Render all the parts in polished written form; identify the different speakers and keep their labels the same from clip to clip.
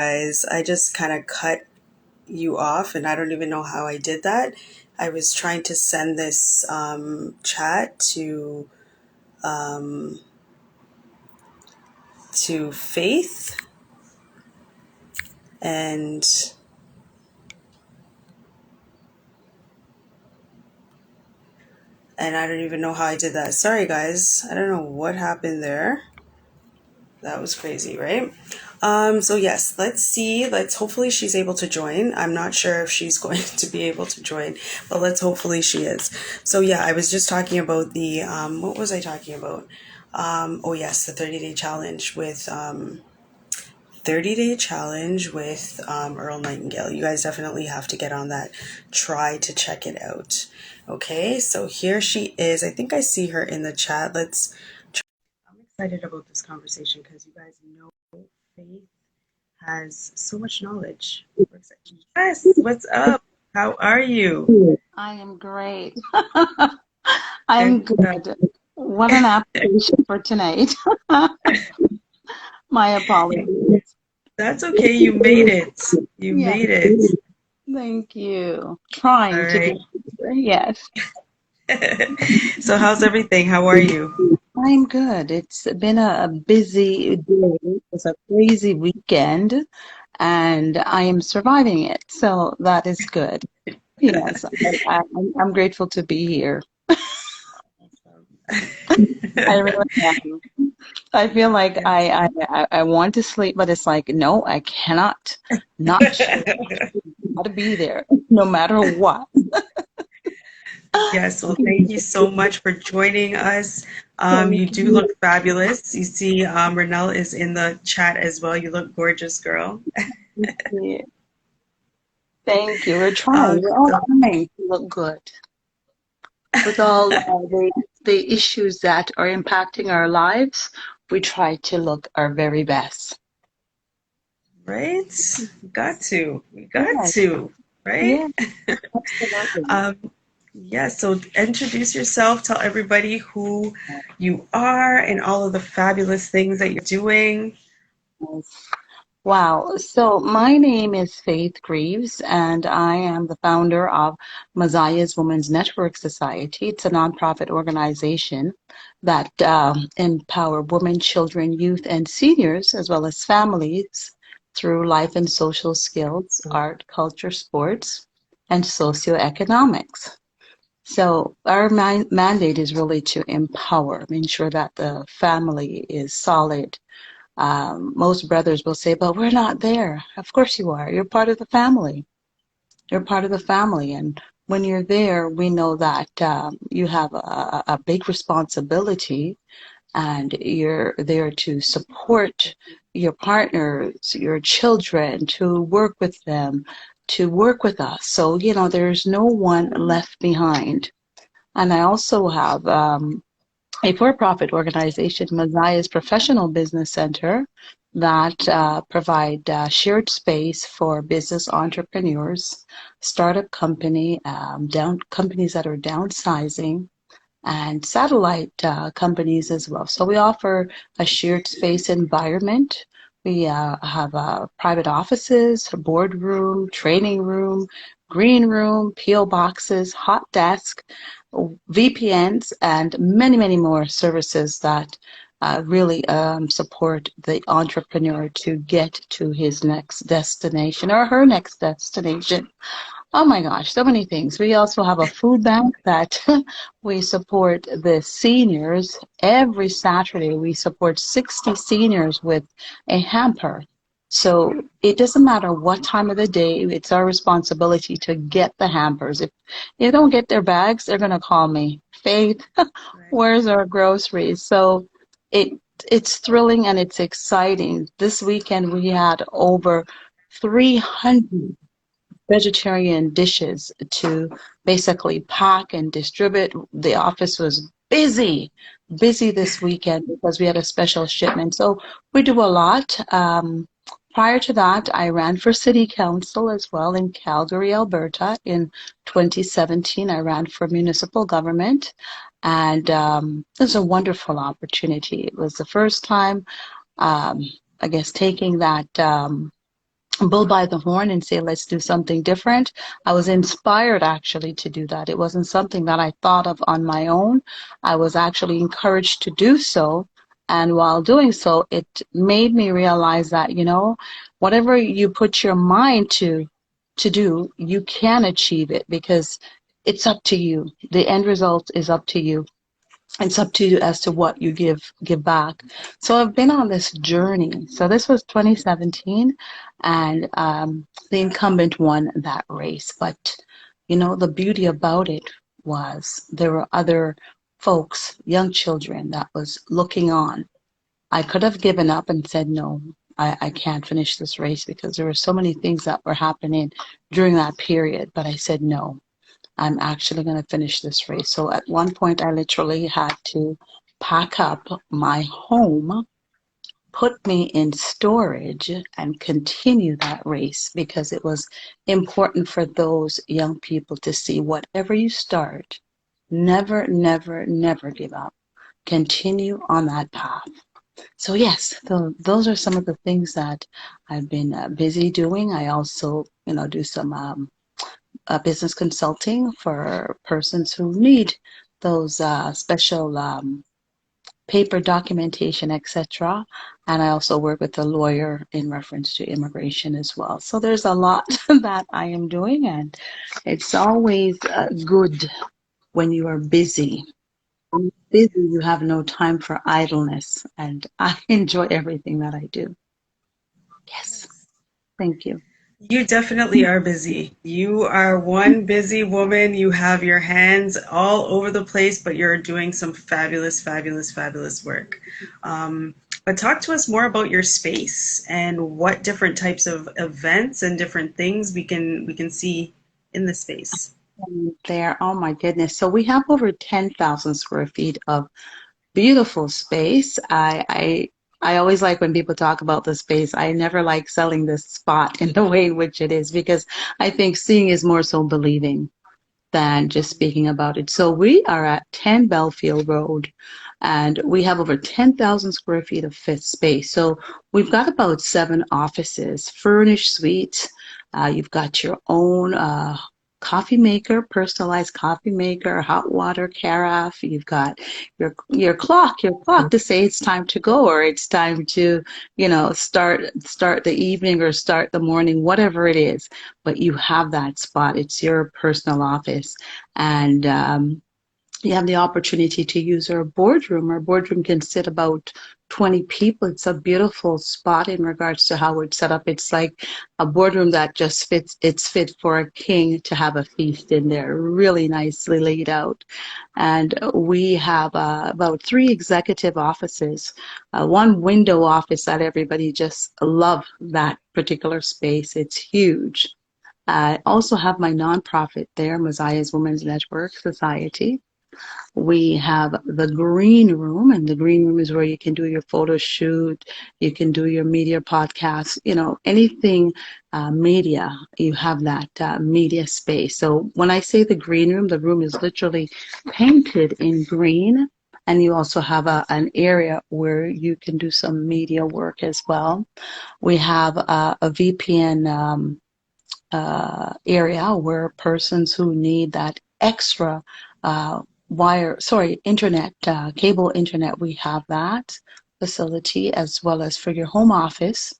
Speaker 1: Guys, I just kind of cut you off, and I don't even know how I did that. I was trying to send this chat um, to Faith, and I don't even know how I did that. Sorry, guys. I don't know what happened there. That was crazy, right? So yes, let's see. Let's hopefully she's able to join. I'm not sure if she's going to be able to join, but let's hopefully she is. So yeah, I was just talking about the what was I talking about? Oh yes, the 30-day challenge with 30-day challenge with Earl Nightingale. You guys definitely have to get on that. Try to check it out. Okay, so here she is. I think I see her in the chat. I'm excited about this conversation because you guys know Faith has so much knowledge. Yes, what's up? How are you?
Speaker 2: I am great. I'm
Speaker 1: Good stuff.
Speaker 2: good. What an application for tonight. My apologies.
Speaker 1: That's okay. You made it. You
Speaker 2: Yeah,
Speaker 1: made it.
Speaker 2: thank you.
Speaker 1: All
Speaker 2: Trying to
Speaker 1: right.
Speaker 2: be. Yes,
Speaker 1: So, how's everything? How are you?
Speaker 2: I'm good. It's been a busy day. It was a crazy weekend, and I am surviving it. So that is good. Yes, I'm grateful to be here. I really am. I feel like
Speaker 1: Yes.
Speaker 2: I want to sleep, but it's like, no, I cannot not show up. Gotta be there no matter what.
Speaker 1: Yes, well, thank you so much for joining us. You
Speaker 2: Thank
Speaker 1: do
Speaker 2: you.
Speaker 1: look fabulous. You see, Renelle is in the chat as well. You look gorgeous, girl.
Speaker 2: Yeah. Thank you. We're trying.
Speaker 1: Um,
Speaker 2: We're all
Speaker 1: so,
Speaker 2: trying to look good with all the issues that are impacting our lives. We try to look our very best.
Speaker 1: right? We got
Speaker 2: Yes,
Speaker 1: to, right?
Speaker 2: yes, absolutely.
Speaker 1: Um, yeah, so introduce yourself, tell everybody who you are and all of the fabulous things that you're doing.
Speaker 2: Yes. Wow. So my name is Faith Greaves, and I am the founder of Messiah's Women's Network Society. It's a nonprofit organization that empower women, children, youth, and seniors, as well as families, through life and social skills, art, culture, sports, and socioeconomics. So our mandate is really to empower, ensure that the family is solid. Most brothers will say, but we're not there. Of course you are. You're part of the family. You're part of the family. And when you're there, we know that you have a big responsibility and you're there to support your partners, your children, to work with them, to work with us. So, there's no one left behind. And I also have a for-profit organization, Messiah's Professional Business Center, that provide shared space for business entrepreneurs, startup companies that are downsizing, and satellite companies as well. So we offer a shared space environment. We have private offices, a boardroom, training room, green room, PO boxes, hot desk, VPNs, and many, many more services that really support the entrepreneur to get to his next destination or her next destination. Oh my gosh, so many things. We also have a food bank that we support the seniors. Every Saturday, we support 60 seniors with a hamper. So it doesn't matter what time of the day, it's our responsibility to get the hampers. If they don't get their bags, they're going to call me. Faith,
Speaker 1: Right.
Speaker 2: where's our groceries? So it it's thrilling and it's exciting. This weekend, we had over 300 vegetarian dishes to basically pack and distribute. The office was busy this weekend because we had a special shipment. So we do a lot. Prior to that, I ran for city council as well in Calgary, Alberta. In 2017, I ran for municipal government, and it was a wonderful opportunity. It was the first time, um, I guess, taking that. bull by the horn and say, let's do something different. I was inspired actually to do that. It wasn't something that I thought of on my own. I was actually encouraged to do so. And while doing so, it made me realize that, whatever you put your mind to do, you can achieve it because it's up to you. The end result is up to you. It's up to you as to what you give back. So I've been on this journey. So this was 2017, and the incumbent won that race. But the beauty about it was there were other folks, young children, that was looking on. I could have given up and said no. I can't finish this race because there were so many things that were happening during that period. But I said no. I'm actually going to finish this race. So at one point, I literally had to pack up my home, put me in storage, and continue that race because it was important for those young people to see whatever you start, never, never, never give up. Continue on that path. So yes, those are some of the things that I've been busy doing. I also, do some business consulting for persons who need those special paper documentation, etc. And I also work with a lawyer in reference to immigration as well. So there's a lot that I am doing, and it's always good when you are busy. When you're busy, you have no time for idleness, and I enjoy everything that I do. Yes, thank you.
Speaker 1: You definitely are busy. You are one busy woman. You have your hands all over the place, but you're doing some fabulous, fabulous, fabulous work. But talk to us more about your space and what different types of events and different things we can see in the space.
Speaker 2: There, oh my goodness. So we have over 10,000 square feet of beautiful space. I always like when people talk about the space. I never like selling this spot in the way in which it is because I think seeing is more so believing than just speaking about it. So we are at 10 Belfield Road, and we have over 10,000 square feet of fit space. So we've got about 7 offices, furnished suites. You've got your own coffee maker, personalized coffee maker, hot water carafe. You've got your clock to say it's time to go or it's time to, start the evening or start the morning, whatever it is. But you have that spot. It's your personal office, and you have the opportunity to use our boardroom. Our boardroom can sit about 20 people. It's a beautiful spot in regards to how it's set up. It's like a boardroom that just fits, it's fit for a king to have a feast in there, really nicely laid out. And we have about 3 executive offices, one window office that everybody just love that particular space. It's huge. I also have my nonprofit there, Messiah's Women's Network Society. We have the green room, and the green room is where you can do your photo shoot, you can do your media podcast, anything media, you have that media space. So when I say the green room, the room is literally painted in green. And you also have an area where you can do some media work as well. We have a VPN area where persons who need that extra internet, cable internet, we have that facility as well as for your home office.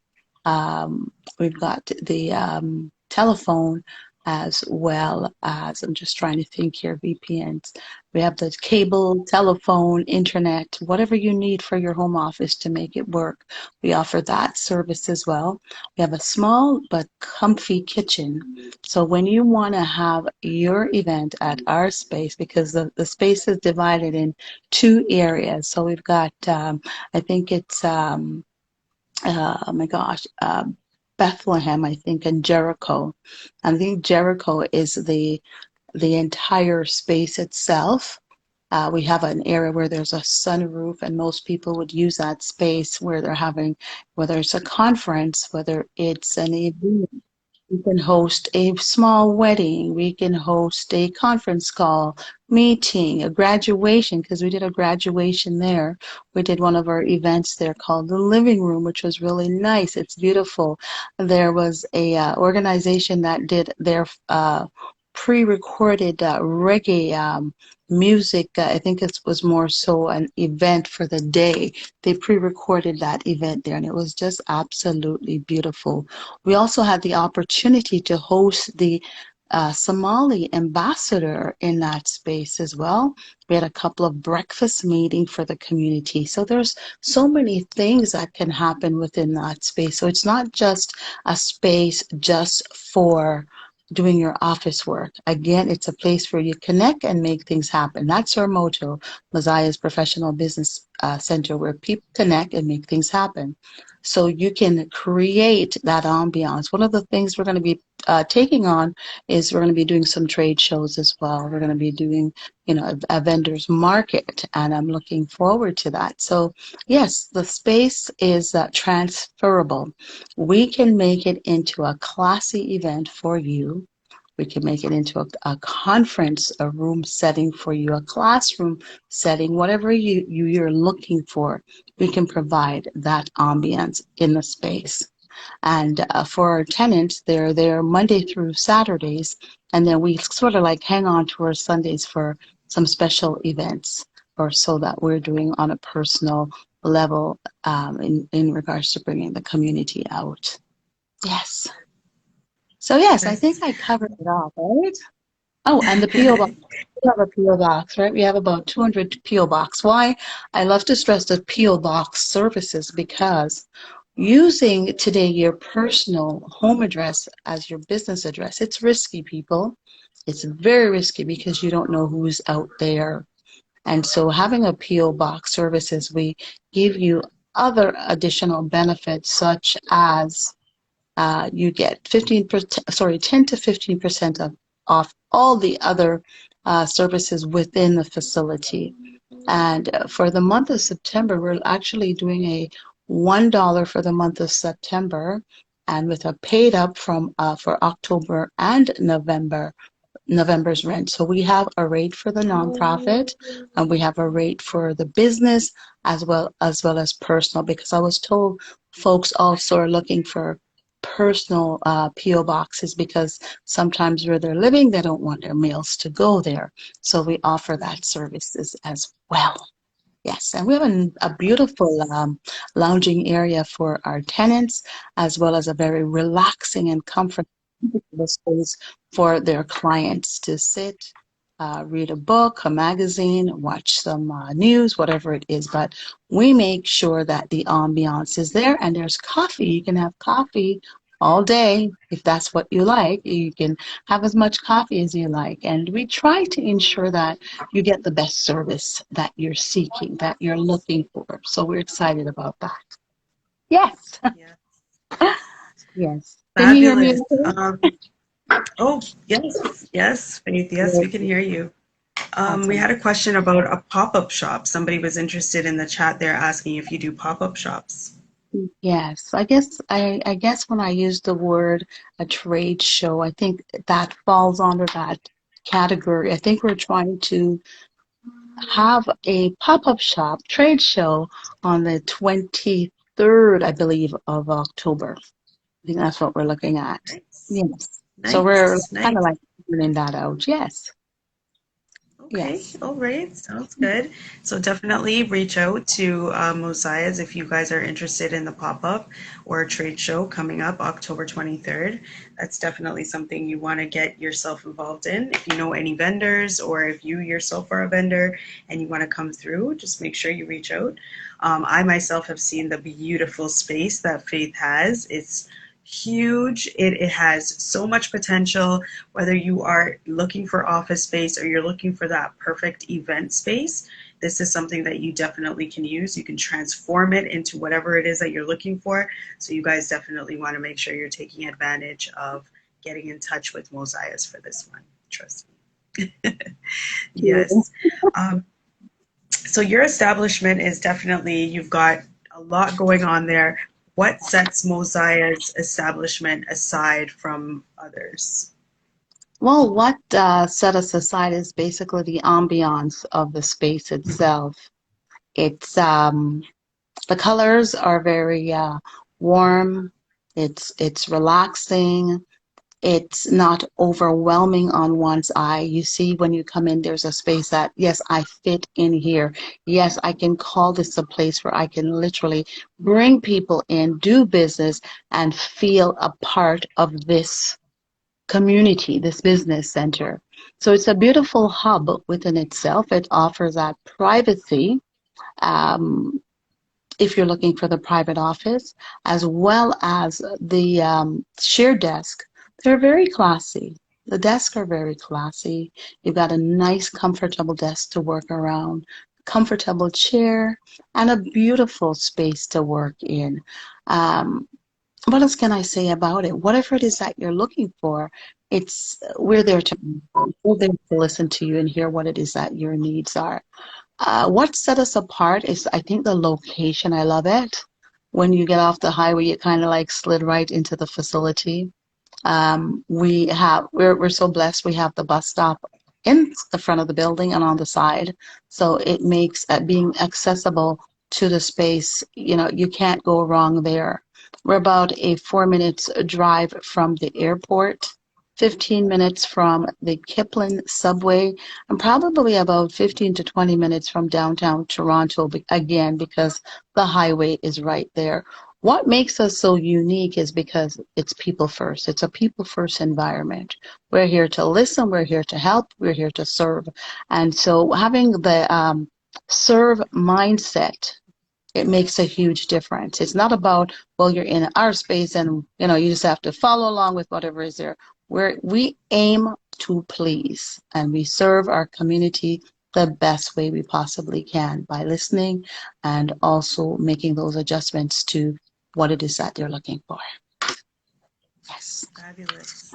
Speaker 2: We've got the telephone as well as, I'm just trying to think here, VPNs. We have the cable, telephone, internet, whatever you need for your home office to make it work. We offer that service as well. We have a small but comfy kitchen. So when you want to have your event at our space, because the space is divided in 2 areas. So we've got, I think it's, oh my gosh, Bethlehem, I think, and Jericho. I think Jericho is the entire space itself. We have an area where there's a sunroof, and most people would use that space where they're having, whether it's a conference, whether it's an event. We can host a small wedding. We can host a conference call, meeting, a graduation, because we did a graduation there. We did one of our events there called the Living Room, which was really nice. It's beautiful. There was a organization that did their pre-recorded reggae music. I think it was more so an event for the day. They pre-recorded that event there, and it was just absolutely beautiful. We also had the opportunity to host the Somali ambassador in that space as well. We had a couple of breakfast meetings for the community. So there's so many things that can happen within that space. So it's not just a space just for doing your office work. Again, it's a place where you connect and make things happen. That's our motto, Messiah's Professional Business Center, where people connect and make things happen. So you can create that ambiance. One of the things we're going to be taking on is we're going to be doing some trade shows as well. We're going to be doing, a vendor's market, and I'm looking forward to that. So yes, the space is transferable. We can make it into a classy event for you. We can make it into a conference, a room setting for you, a classroom setting, whatever you're looking for. We can provide that ambience in the space. And for our tenants, they're there Monday through Saturdays, and then we sort of like hang on to our Sundays for some special events or so that we're doing on a personal level in regards to bringing the community out. Yes. So yes, I think
Speaker 1: Nice.
Speaker 2: I covered it all, right? Oh, and the PO box. We have a PO box, right? We have about 200 PO box. Why? I love to stress the PO box services because using today your personal home address as your business address, it's risky, people. It's very risky because you don't know who's out there. And so having a PO box services, we give you other additional benefits such as you get 15%, sorry, 10 to 15% off all the other services within the facility. And for the month of September, we're actually doing a $1 for the month of September, and with a paid up from for October and November's rent. So we have a rate for the nonprofit, and we have a rate for the business as well as personal, because I was told folks also are looking for personal PO boxes because sometimes where they're living, they don't want their mails to go there. So we offer that services as well. Yes, and we have a beautiful lounging area for our tenants, as well as a very relaxing and comfortable space for their clients to sit, read a book, a magazine, watch some news, whatever it is. But we make sure that the ambiance is there, and there's coffee. You can have coffee all day if that's what you like. You can have as much coffee as you like. And we try to ensure that you get the best service that you're seeking, that you're looking for. So we're excited about that. Yes.
Speaker 1: Yeah.
Speaker 2: Yes. Can you hear me
Speaker 1: Fabulous. Oh, yes, yes, Faith, yes, we
Speaker 2: okay?
Speaker 1: can hear you. We
Speaker 2: Awesome.
Speaker 1: had a question about a pop-up shop. Somebody was interested in the chat there asking if you do pop-up shops.
Speaker 2: Yes, I guess when I use the word a trade show, I think that falls under that category. I think we're trying to have a pop-up shop trade show on the 23rd, I believe, of October. I think that's what we're looking at.
Speaker 1: Nice,
Speaker 2: Yes. So we're
Speaker 1: nice,
Speaker 2: kind of
Speaker 1: nice.
Speaker 2: like figuring that out. Yes.
Speaker 1: Okay,
Speaker 2: Yes.
Speaker 1: all right, sounds good. So definitely reach out to Mosiah's if you guys are interested in the pop-up or trade show coming up October 23rd. That's definitely something you want to get yourself involved in. If you know any vendors or if you yourself are a vendor and you want to come through, just make sure you reach out. I myself have seen the beautiful space that Faith has. It's huge. It has so much potential, whether you are looking for office space or you're looking for that perfect event space. This is something that you definitely can use. You can transform it into whatever it is that you're looking for. So you guys definitely want to make sure you're taking advantage of getting in touch with Mosiah's for this one. Trust me.
Speaker 2: You.
Speaker 1: Yes. Um, so your establishment is definitely, you've got a lot going on there. what sets Mosiah's establishment aside from others?
Speaker 2: Well, what set us aside is basically the ambiance of the space itself. It's the colors are very warm. It's relaxing. It's not overwhelming on one's eye. You see, when you come in, there's a space that, yes, I fit in here. Yes, I can call this a place where I can literally bring people in, do business, and feel a part of this community, this business center. So it's a beautiful hub within itself. It offers that privacy. Um, if you're looking for the private office, as well as the shared desk. They're very classy. The desks are very classy. You've got a nice, comfortable desk to work around, comfortable chair, and a beautiful space to work in. Um, what else can I say about it? Whatever it is that you're looking for, it's we're there to listen to you and hear what it is that your needs are. What set us apart is, I think, the location. I love it. When you get off the highway, you kind of like slid right into the facility. We're so blessed. We have the bus stop in the front of the building and on the side, so it makes being accessible to the space. You know, you can't go wrong there. We're about a 4 minutes drive from the airport, 15 minutes from the Kipling subway, and probably about 15 to 20 minutes from downtown Toronto, again, because the highway is right there. What makes us so unique is because it's people first. It's a people first environment. We're here to listen, we're here to help, we're here to serve. And so having the serve mindset, it makes a huge difference. It's not about, well, you're in our space and you just have to follow along with whatever is there. We aim to please, and we serve our community the best way we possibly can by listening and also making those adjustments to what it is that they're looking for. Yes.
Speaker 1: Fabulous.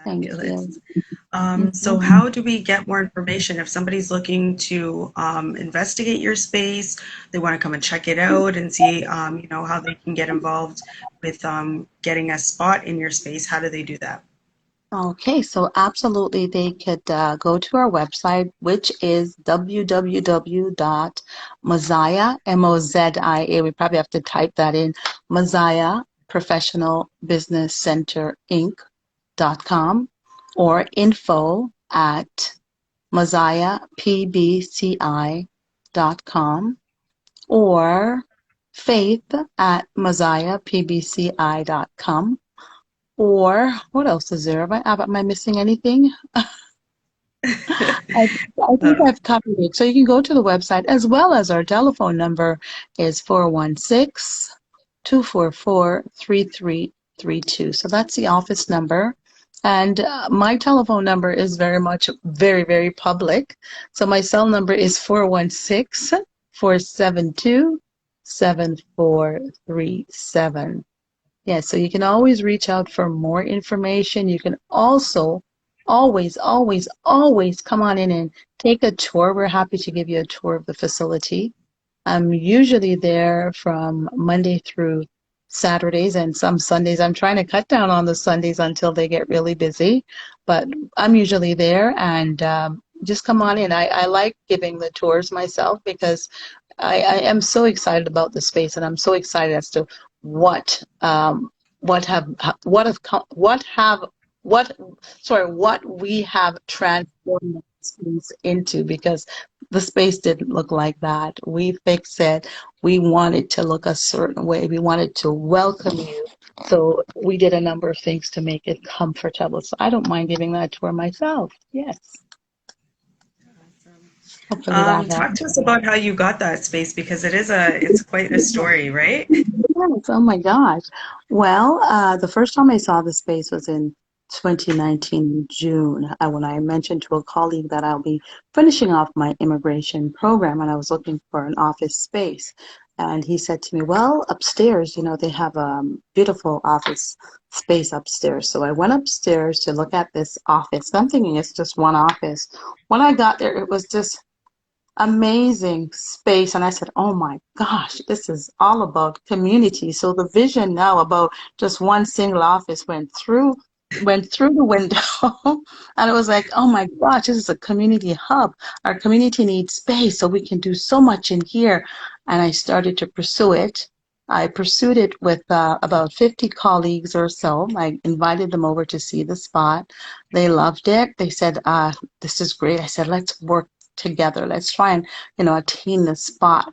Speaker 2: Thank
Speaker 1: Fabulous.
Speaker 2: you.
Speaker 1: So
Speaker 2: Mhm.
Speaker 1: how do we get more information if somebody's looking to investigate your space? They want to come and check it out and see, how they can get involved with getting a spot in your space. How do they do that?
Speaker 2: Okay, so absolutely, they could go to our website, which is www.mozia, Mozia, we probably have to type that in, Mozia Professional Business Center Inc.com, or info at moziapbci.com, or faith at moziapbci.com. Or what else is there? Am I missing anything? I, I think
Speaker 1: Uh,
Speaker 2: I've covered it. So you can go to the website, as well as our telephone number is 416-244-3332. So that's the office number. And my telephone number is very much very, very public. So my cell number is 416-472-7437. Yeah, so you can always reach out for more information. You can also always come on in and take a tour. We're happy to give you a tour of the facility. I'm usually there from Monday through Saturdays and some Sundays. I'm trying to cut down on the Sundays until they get really busy, but I'm usually there, and just come on in. I like giving the tours myself because I am so excited about the space, and I'm so excited as to what what have what have what have what what we have transformed the space into, because the space didn't look like that. We fixed it. We wanted to look a certain way. We wanted to welcome you. So we did a number of things to make it comfortable. So I don't mind giving that tour myself. Yes. Hopefully that
Speaker 1: talk
Speaker 2: helps.
Speaker 1: to us about how you got that space because it's quite a story, right?
Speaker 2: Yes, oh my gosh. Well, the first time I saw the space was in 2019 in June, when I mentioned to a colleague that I'll be finishing off my immigration program and I was looking for an office space. And he said to me, well, upstairs, they have a beautiful office space upstairs. So I went upstairs to look at this office. I'm thinking it's just one office. When I got there, it was just amazing space. And I said, oh my gosh, this is all about community. So the vision now about just one single office went through the window. And it was like, oh my gosh, this is a community hub. Our community needs space, so we can do so much in here. And I started to pursue it. I pursued it with about 50 colleagues or so. I invited them over to see the spot. They loved it. They said, this is great. I said, let's work together. Let's try and, attain the spot.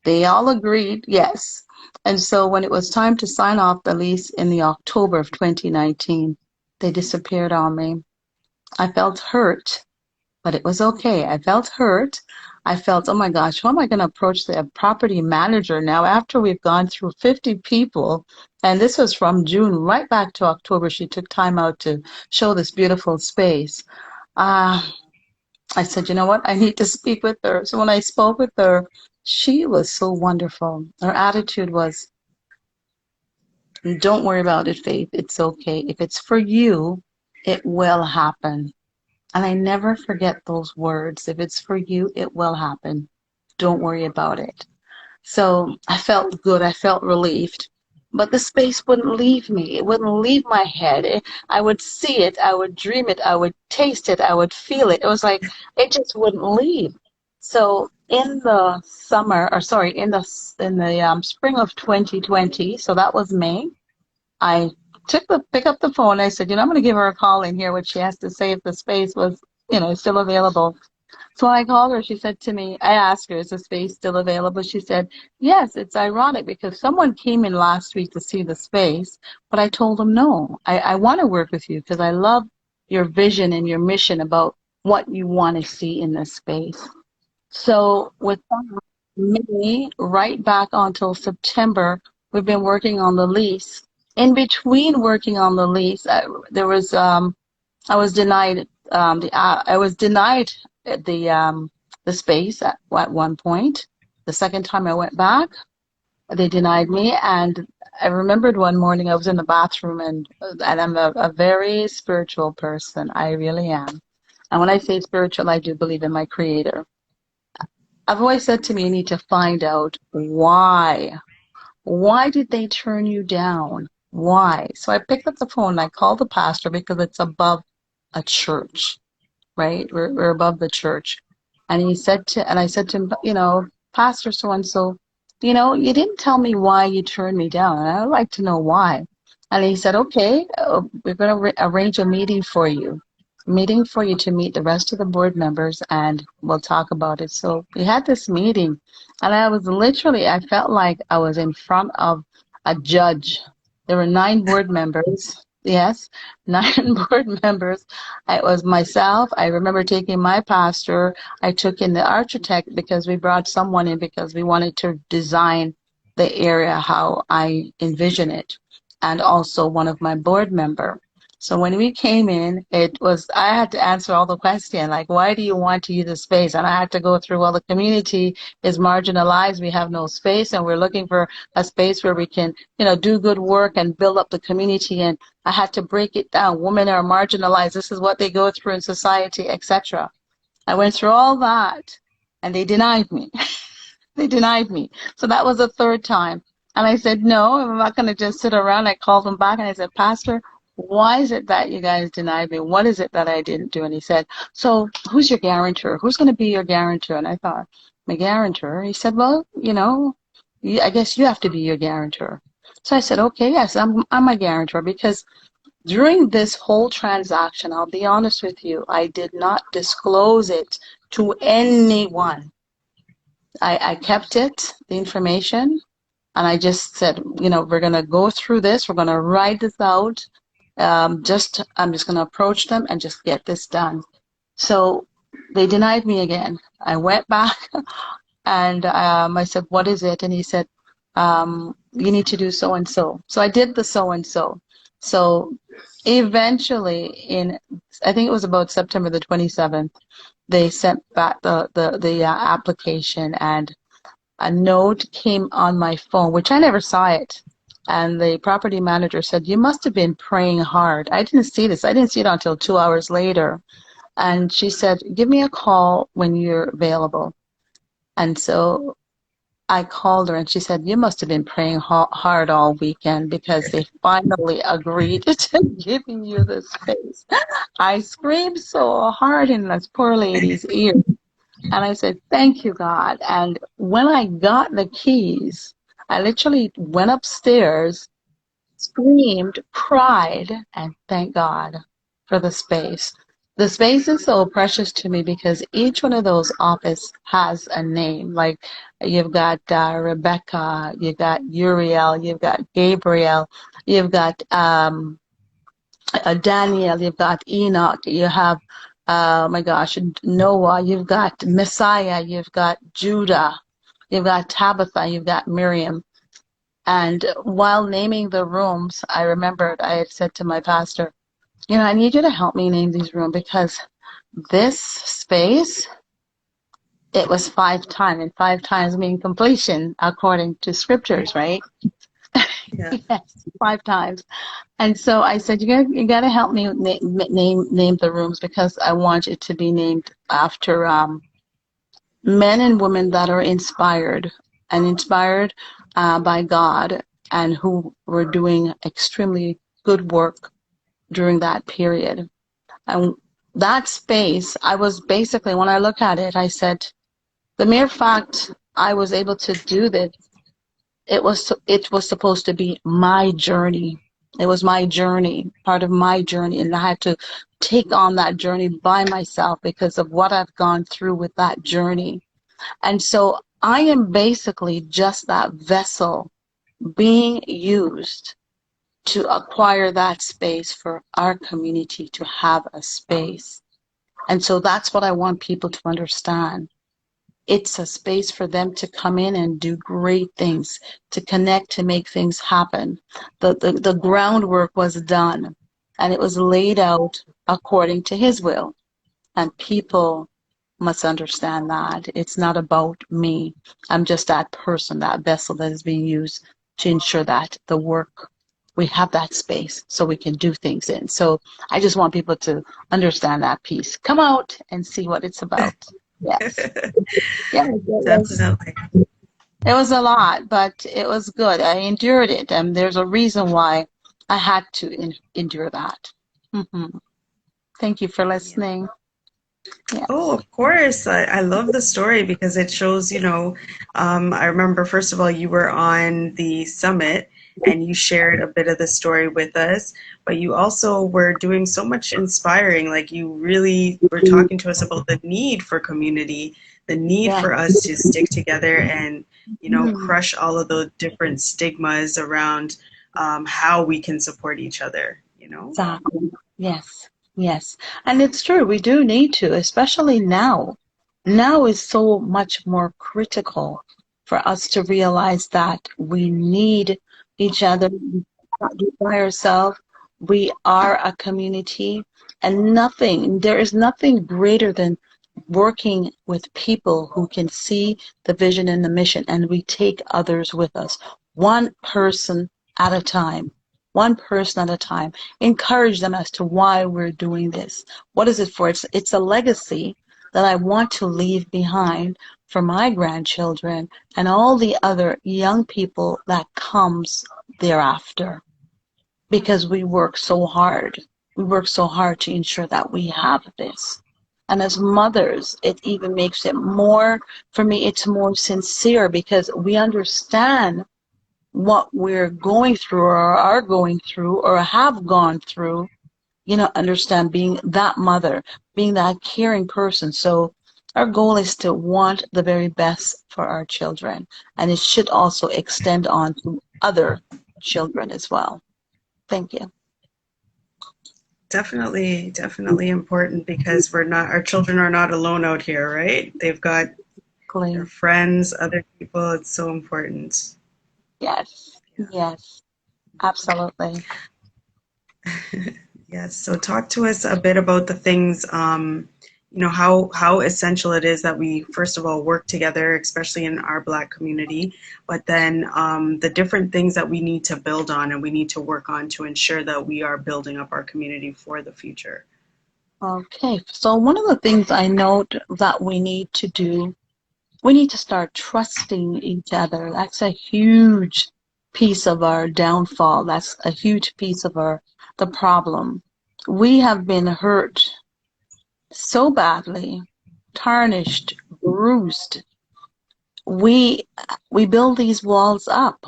Speaker 2: They all agreed, yes. And so when it was time to sign off the lease in the October of 2019, they disappeared on me. I felt hurt, but it was okay. I felt hurt. I felt, oh my gosh, how am I going to approach the property manager now after we've gone through 50 people? And this was from June right back to October. She took time out to show this beautiful space. Uh, I said, you know what? I need to speak with her. So when I spoke with her, she was so wonderful. Her attitude was, don't worry about it, Faith. It's okay. If it's for you, it will happen. And I never forget those words. If it's for you, it will happen. Don't worry about it. So I felt good. I felt relieved. But the space wouldn't leave me. It wouldn't leave my head. I would see it. I would dream it. I would taste it. I would feel it. It was like it just wouldn't leave. So in the summer, or sorry, in the spring of 2020, so that was May, I pick up the phone. I said, I'm going to give her a call and hear what she has to say if the space was, still available. So when I called her, she said to me, I asked her, is the space still available? She said, yes. It's ironic because someone came in last week to see the space, but I told them no. I want to work with you because I love your vision and your mission about what you want to see in this space. So with that, May, right back until September, we've been working on the lease. In between working on the lease, I was denied the space at one point. The second time I went back, they denied me, and I remembered one morning I was in the bathroom, and I'm a very spiritual person. I really am. And when I say spiritual, I do believe in my creator. I've always said to me, you need to find out why. Why did they turn you down? Why? So I picked up the phone and I called the pastor because it's above a church, right? We're above the church. And I said to him, Pastor so and so, you didn't tell me why you turned me down. And I'd like to know why. And he said, okay, we're going to arrange a meeting for you to meet the rest of the board members, and we'll talk about it. So we had this meeting, and I felt like I was in front of a judge. There were 9 board members. Yes, 9 board members. It was myself. I remember taking my pastor. I took in the architect because we brought someone in because we wanted to design the area how I envision it, and also one of my board member. So when we came in, I had to answer all the questions, like, why do you want to use the space? And I had to go through, well, the community is marginalized. We have no space, and we're looking for a space where we can, do good work and build up the community. And I had to break it down. Women are marginalized. This is what they go through in society, etc. I went through all that, and they denied me. They denied me. So that was the third time. And I said, no, I'm not going to just sit around. I called them back and I said, Pastor, why is it that you guys denied me? What is it that I didn't do? And he said, so who's your guarantor? Who's going to be your guarantor? And I thought, my guarantor? He said, well, I guess you have to be your guarantor. So I said, okay, yes, I'm a guarantor because during this whole transaction, I'll be honest with you, I did not disclose it to anyone. I kept it, the information, and I just said, we're going to go through this. We're going to write this out. I'm just going to approach them and just get this done. So they denied me again. I went back and I said, what is it? And he said, you need to do so and so. So I did the so and so. So eventually, I think it was about September the 27th, they sent back the application, and a note came on my phone, which I never saw it. And the property manager said, you must have been praying hard. I didn't see this. I didn't see it until 2 hours later. And she said, give me a call when you're available. And so I called her and she said, you must have been praying hard all weekend because they finally agreed to giving you the space. I screamed so hard in this poor lady's ear. And I said, thank you, God. And when I got the keys, I literally went upstairs, screamed, cried, and thank God for the space. The space is so precious to me because each one of those office has a name. Like you've got Rebecca, you've got Uriel, you've got Gabriel, you've got Daniel, you've got Enoch, you have, oh my gosh, Noah, you've got Messiah, you've got Judah, you've got Tabitha, you've got Miriam. And while naming the rooms, I remembered I had said to my pastor, you know, I need you to help me name these rooms because this space, it was 5 times, and 5 times mean completion according to scriptures, right?
Speaker 1: Yeah.
Speaker 2: Yes, 5 times. And so I said, you gotta help me name the rooms because I want it to be named after men and women that are inspired by God and who were doing extremely good work during that period. And that space, I was basically, when I look at it, I said, the mere fact I was able to do this, it was supposed to be my journey. It was my journey, part of my journey, and I had to take on that journey by myself because of what I've gone through with that journey. And so I am basically just that vessel being used to acquire that space for our community to have a space. And so that's what I want people to understand. It's a space for them to come in and do great things, to connect, to make things happen. The groundwork was done and it was laid out according to his will. And people must understand that it's not about me. I'm just that person, that vessel that is being used to ensure that the work, we have that space so we can do things in. So I just want people to understand that piece. Come out and see what it's about. Yes. Yeah,
Speaker 1: Definitely.
Speaker 2: it was a lot, but it was good. I endured it, and there's a reason why I had to endure that. hmm Thank you for
Speaker 1: Yeah.
Speaker 2: listening.
Speaker 1: Oh,
Speaker 2: Yes.
Speaker 1: of course. I love the story because it shows, I remember, first of all, you were on the summit and you shared a bit of the story with us, but you also were doing so much inspiring. Like you really were talking to us about the need for community, the need
Speaker 2: Yes.
Speaker 1: for us to stick together and,
Speaker 2: Mm,
Speaker 1: crush all of the different stigmas around how we can support each other, you know?
Speaker 2: exactly. Yes. Yes. And it's true. We do need to, especially now. Now is so much more critical for us to realize that we need each other. We cannot do it by ourselves. We are a community, and there is nothing greater than working with people who can see the vision and the mission, and we take others with us, one person at a time. One person at a time. Encourage them as to why we're doing this. What is it for? It's a legacy that I want to leave behind for my grandchildren and all the other young people that comes thereafter because we work so hard. We work so hard to ensure that we have this. And as mothers, it even makes it more, for me, it's more sincere because we understand what we're going through or are going through or have gone through, understand being that mother, being that caring person. So our goal is to want the very best for our children. And it should also extend on to other children as well. Thank you.
Speaker 1: Definitely, definitely important because our children are not alone out here, right? They've got their
Speaker 2: Exactly.
Speaker 1: friends, other people. It's so important.
Speaker 2: Yes. Yes. Absolutely.
Speaker 1: Yes. So talk to us a bit about the things, how essential it is that we first of all work together, especially in our Black community, but then the different things that we need to build on and we need to work on to ensure that we are building up our community for the future.
Speaker 2: Okay. So one of the things I note that we need to do We need to start trusting each other. That's a huge piece of our downfall. That's a huge piece of the problem. We have been hurt so badly, tarnished, bruised. We we build these walls up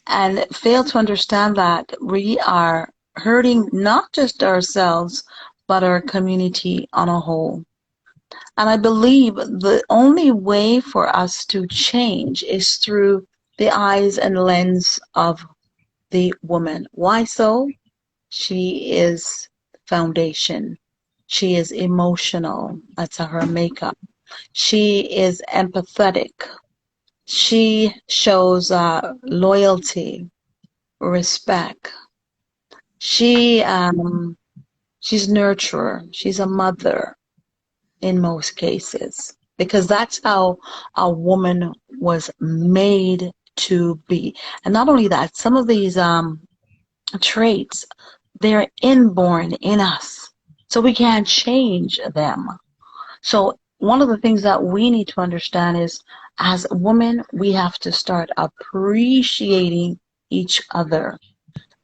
Speaker 2: and fail to understand that we are hurting not just ourselves, but our community on a whole. And I believe the only way for us to change is through the eyes and lens of the woman. Why so? She is foundation. She is emotional. That's her makeup. She is empathetic. She shows loyalty, respect. She's nurturer. She's a mother in most cases because that's how a woman was made to be. And not only that, some of these traits, they're inborn in us, so we can't change them. So one of the things that we need to understand is, as women, we have to start appreciating each other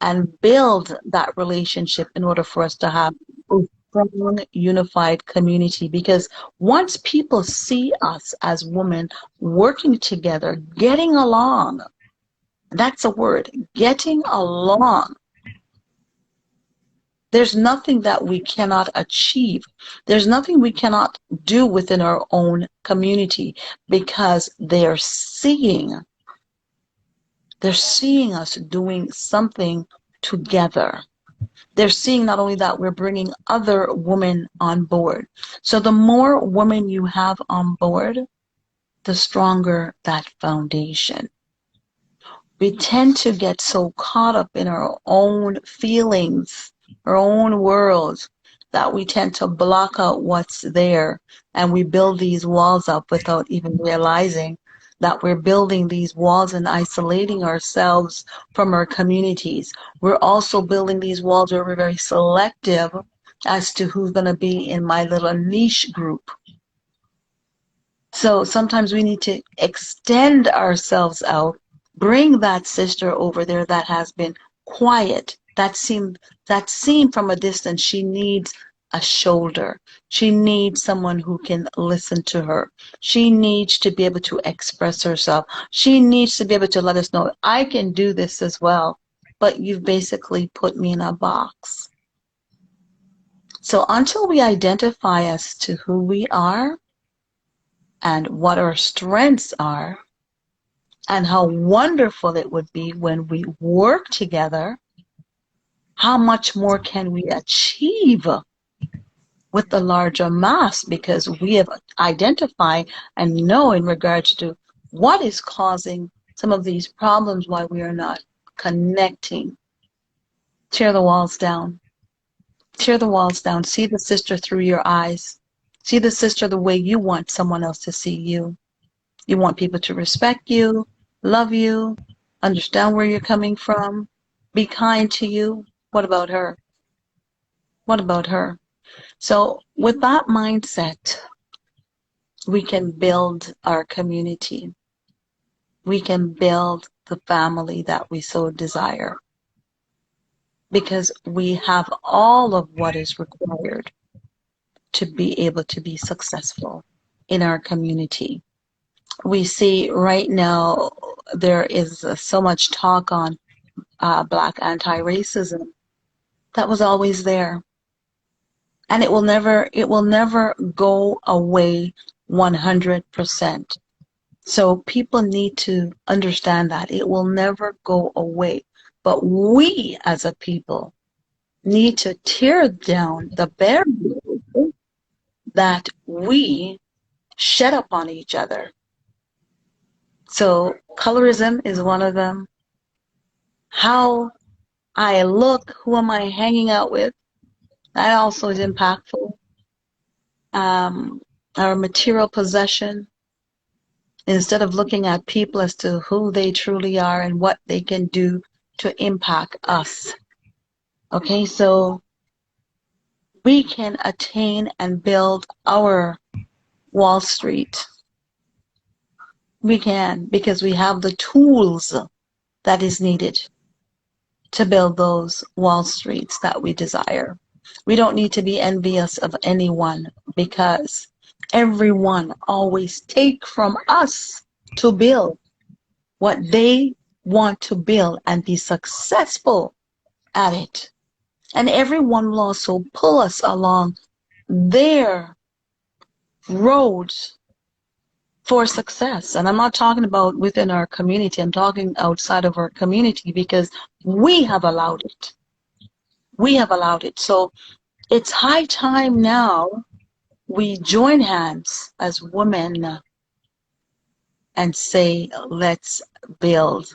Speaker 2: and build that relationship in order for us to have a strong, unified community. Because once people see us as women working together, getting along, that's a word, getting along. There's nothing that we cannot achieve. There's nothing we cannot do within our own community because they're seeing us doing something together. They're seeing not only that, we're bringing other women on board. So the more women you have on board, the stronger that foundation. We tend to get so caught up in our own feelings, our own worlds, that we tend to block out what's there, and we build these walls up without even realizing that we're building these walls and isolating ourselves from our communities. We're also building these walls where we're very selective as to who's going to be in my little niche group. So sometimes we need to extend ourselves out, bring that sister over there that has been quiet, that seen from a distance. She needs a shoulder. She needs someone who can listen to her. She needs to be able to express herself. She needs to be able to let us know, I can do this as well, but you've basically put me in a box. So until we identify as to who we are and what our strengths are, and how wonderful it would be when we work together, how much more can we achieve with the larger mass, because we have identified and know in regards to what is causing some of these problems, why we are not connecting. Tear the walls down. Tear the walls down. See the sister through your eyes. See the sister the way you want someone else to see you. You want people to respect you, love you, understand where you're coming from, be kind to you. What about her? What about her? So with that mindset, we can build our community. We can build the family that we so desire, because we have all of what is required to be able to be successful in our community. We see right now there is so much talk on Black anti-racism. That was always there, and it will never go away 100%. So people need to understand that it will never go away. But we as a people need to tear down the barriers that we shed upon each other. So colorism is one of them. How I look, who am I hanging out with? That also is impactful. Our material possession, instead of looking at people as to who they truly are and what they can do to impact us. Okay, so we can attain and build our Wall Street. We can, because we have the tools that is needed to build those Wall Streets that we desire. We don't need to be envious of anyone, because everyone always take from us to build what they want to build and be successful at it. And everyone will also pull us along their roads for success. And I'm not talking about within our community, I'm talking outside of our community, because we have allowed it. We have allowed it. So it's high time now we join hands as women and say, let's build.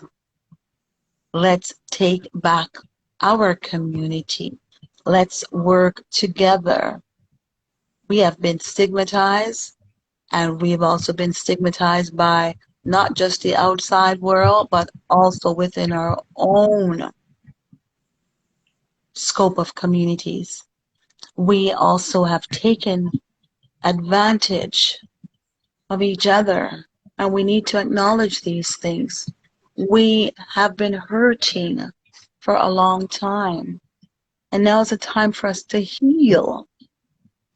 Speaker 2: Let's take back our community. Let's work together. We have been stigmatized, and we've also been stigmatized by not just the outside world, but also within our own scope of communities. We also have taken advantage of each other, and we need to acknowledge these things. We have been hurting for a long time, and now is a time for us to heal.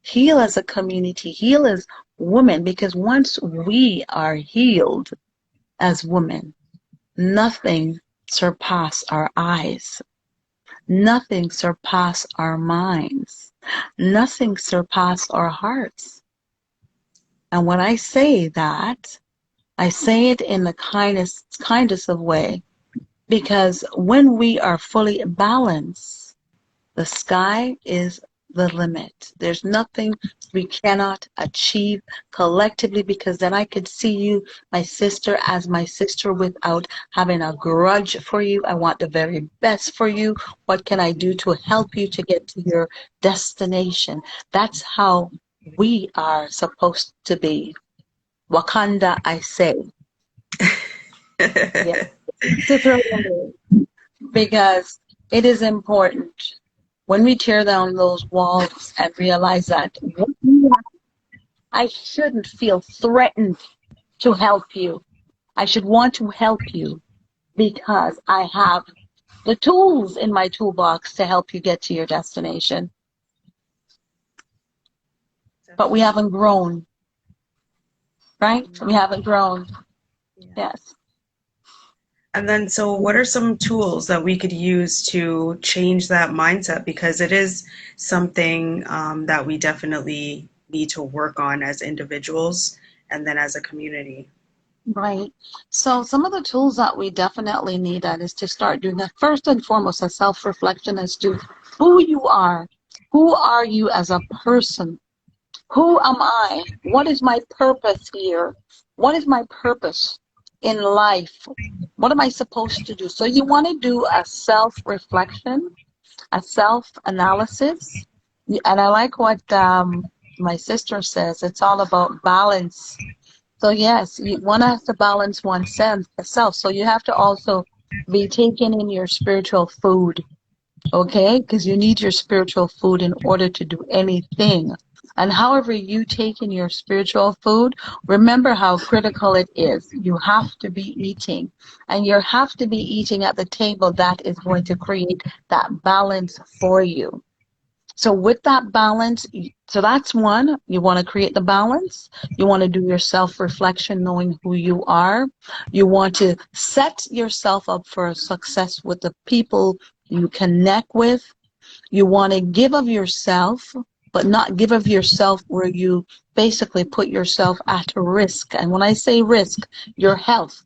Speaker 2: Heal as a community, heal as women, because once we are healed as women, nothing surpass our eyes, nothing surpass our minds, nothing surpass our hearts. And when I say that, I say it in the kindest of way, because when we are fully balanced, the sky is the limit. There's nothing we cannot achieve collectively, because then I could see you, my sister, as my sister without having a grudge for you. I want the very best for you. What can I do to help you to get to your destination? That's how we are supposed to be. Wakanda, I say. Yeah. To throw it away, because it is important when we tear down those walls and realize that I shouldn't feel threatened to help you. I should want to help you because I have the tools in my toolbox to help you get to your destination. But we haven't grown, right? We haven't grown. Yes.
Speaker 1: And then, so what are some tools that we could use to change that mindset? Because it is something that we definitely need to work on as individuals and then as a community.
Speaker 2: Right. So some of the tools that we definitely need that is to start doing that. First and foremost, a self-reflection as to who you are. Who are you as a person? Who am I? What is my purpose here? What is my purpose in life? What am I supposed to do? So you want to do a self-reflection, a self-analysis. And I like what my sister says. It's all about balance. So yes, one has to balance oneself. So you have to also be taking in your spiritual food, okay? Because you need your spiritual food in order to do anything. And however you take in your spiritual food, remember how critical it is. You have to be eating, and you have to be eating at the table that is going to create that balance for you. So with that balance, so that's one, you want to create the balance. You want to do your self-reflection, knowing who you are. You want to set yourself up for success with the people you connect with. You want to give of yourself, but not give of yourself where you basically put yourself at risk. And when I say risk, your health,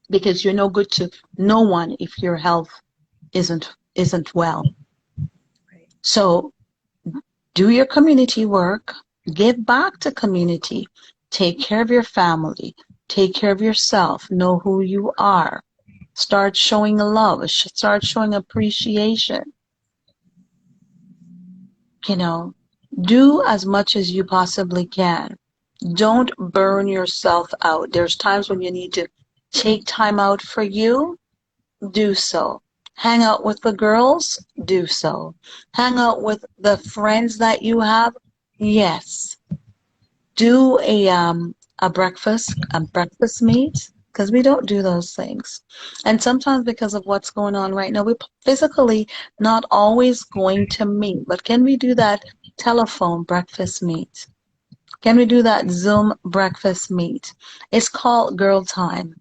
Speaker 2: because you're no good to no one if your health isn't well. So do your community work, give back to community, take care of your family, take care of yourself, know who you are, start showing love, start showing appreciation. You know, do as much as you possibly can. Don't burn yourself out. There's times when you need to take time out for you, do so. Hang out with the girls, do so. Hang out with the friends that you have, yes. Do a breakfast meet, because we don't do those things. And sometimes because of what's going on right now, we're physically not always going to meet. But can we do that telephone breakfast meet? Can we do that Zoom breakfast meet? It's called girl time.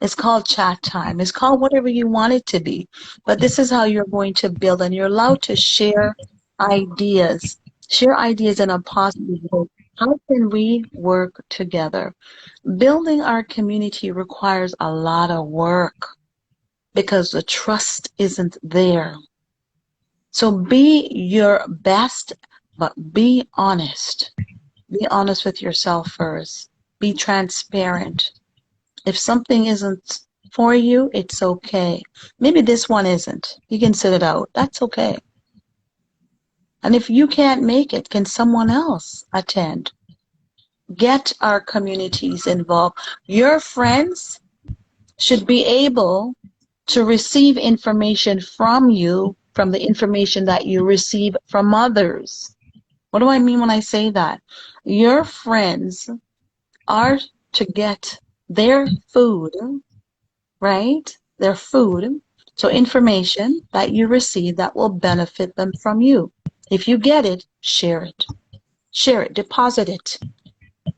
Speaker 2: It's called chat time. It's called whatever you want it to be. But this is how you're going to build, and you're allowed to ideas. Share ideas in a positive way. How can we work together? Building our community requires a lot of work because the trust isn't there. So be your best, but be honest. Be honest with yourself first. Be transparent. If something isn't for you, it's okay. Maybe this one isn't. You can sit it out. That's okay. And if you can't make it, can someone else attend? Get our communities involved. Your friends should be able to receive information from you, from the information that you receive from others. What do I mean when I say that? Your friends are to get their food, right? Their food. So information that you receive that will benefit them from you. If you get it, share it. Share it, deposit it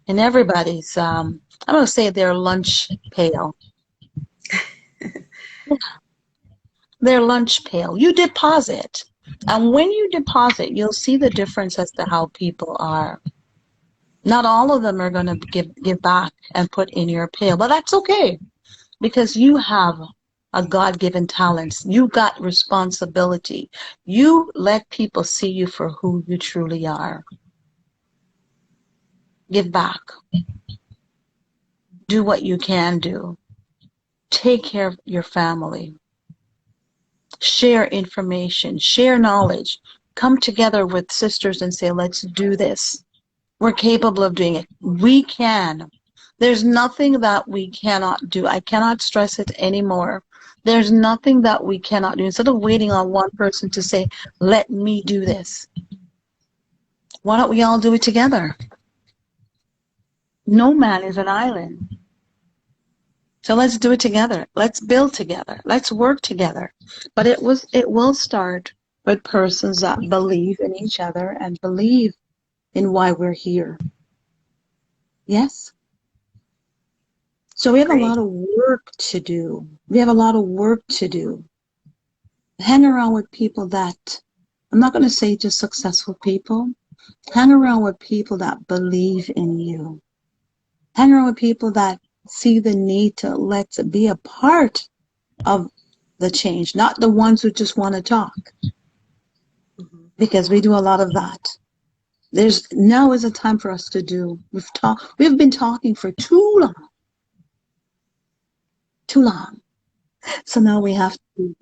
Speaker 2: in everybody's, I'm going to say their lunch pail. Their lunch pail. You deposit. And when you deposit, you'll see the difference as to how people are. Not all of them are going to give back and put in your pail, but that's okay because you have a God-given talent. You got responsibility. You let people see you for who you truly are. Give back. Do what you can do. Take care of your family. Share information. Share knowledge. Come together with sisters and say, let's do this. We're capable of doing it. We can. There's nothing that we cannot do. I cannot stress it anymore. There's nothing that we cannot do. Instead of waiting on one person to say, let me do this, why don't we all do it together? No man is an island. So let's do it together. Let's build together. Let's work together. But it will start with persons that believe in each other and believe in why we're here. Yes? So we have a lot of work to do. We have a lot of work to do. Hang around with people that, I'm not going to say just successful people. Hang around with people that believe in you. Hang around with people that see the need to let's be a part of the change, not the ones who just want to talk. Because we do a lot of that. Now is a time for us to do. We've been talking for too long. Too long. So now we have to,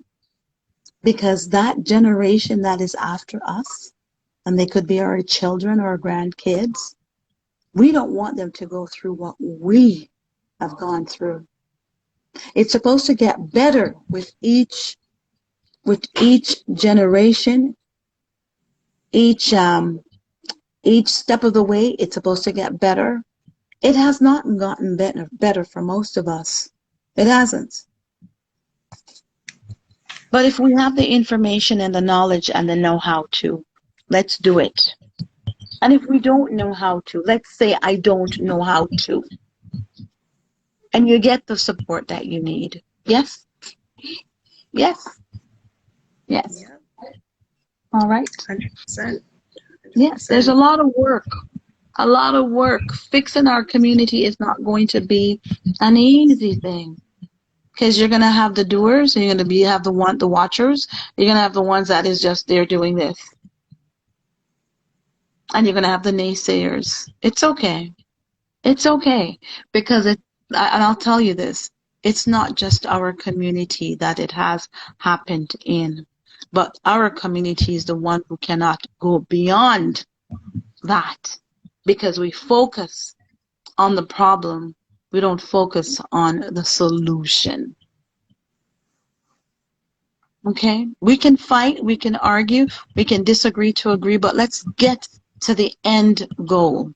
Speaker 2: because that generation that is after us, and they could be our children or our grandkids, we don't want them to go through what we have gone through. It's supposed to get better with each generation, each step of the way. It's supposed to get better. It has not gotten better for most of us. It hasn't. But if we have the information and the knowledge and the know-how to, let's do it. And if we don't know how to, let's say I don't know how to. And you get the support that you need. Yes? Yes? Yes. Yeah. All right.
Speaker 1: 100%.
Speaker 2: Yes, there's a lot of work. A lot of work. Fixing our community is not going to be an easy thing. Because you're going to have the doers, and you're going to have the watchers. You're going to have the ones that is just there doing this. And you're going to have the naysayers. It's okay. It's okay. Because and I'll tell you this, it's not just our community that it has happened in, but our community is the one who cannot go beyond that because we focus on the problem. We don't focus on the solution. Okay? We can fight, we can argue, we can disagree to agree, but let's get to the end goal.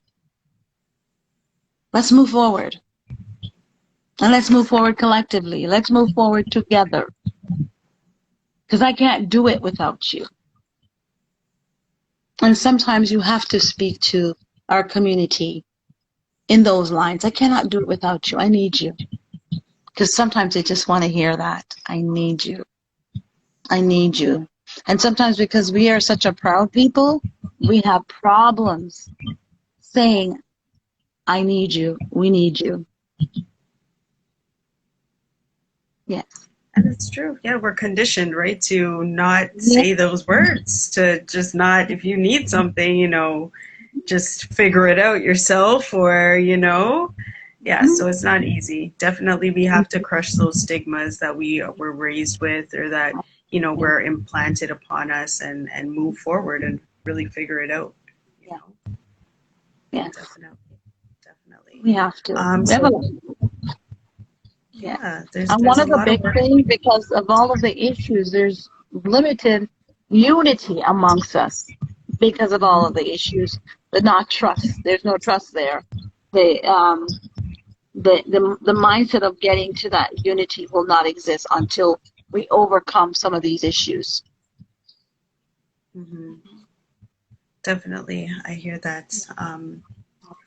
Speaker 2: Let's move forward. And let's move forward collectively. Let's move forward together. Because I can't do it without you. And sometimes you have to speak to our community in those lines. I cannot do it without you. I need you. Because sometimes they just want to hear that. I need you. I need you. And sometimes because we are such a proud people, we have problems saying, I need you. We need you. Yes.
Speaker 1: And it's true. Yeah, we're conditioned, right, to not
Speaker 2: Yeah.
Speaker 1: say those words, to just not, if you need something, just figure it out yourself, or, yeah, so it's not easy. Definitely we have to crush those stigmas that we were raised with, or that, were implanted upon us, and move forward and really figure it out, you
Speaker 2: Yeah.
Speaker 1: know.
Speaker 2: Yes.
Speaker 1: Definitely.
Speaker 2: We have to. We have a,
Speaker 1: So
Speaker 2: yeah.
Speaker 1: yeah,
Speaker 2: And
Speaker 1: there's
Speaker 2: one
Speaker 1: a
Speaker 2: of the
Speaker 1: lot of
Speaker 2: big
Speaker 1: work.
Speaker 2: things, because of all of the issues, there's limited unity amongst us because of all of the issues. The not trust. There's no trust there. The the mindset of getting to that unity will not exist until we overcome some of these issues.
Speaker 1: Hmm. Definitely, I hear that,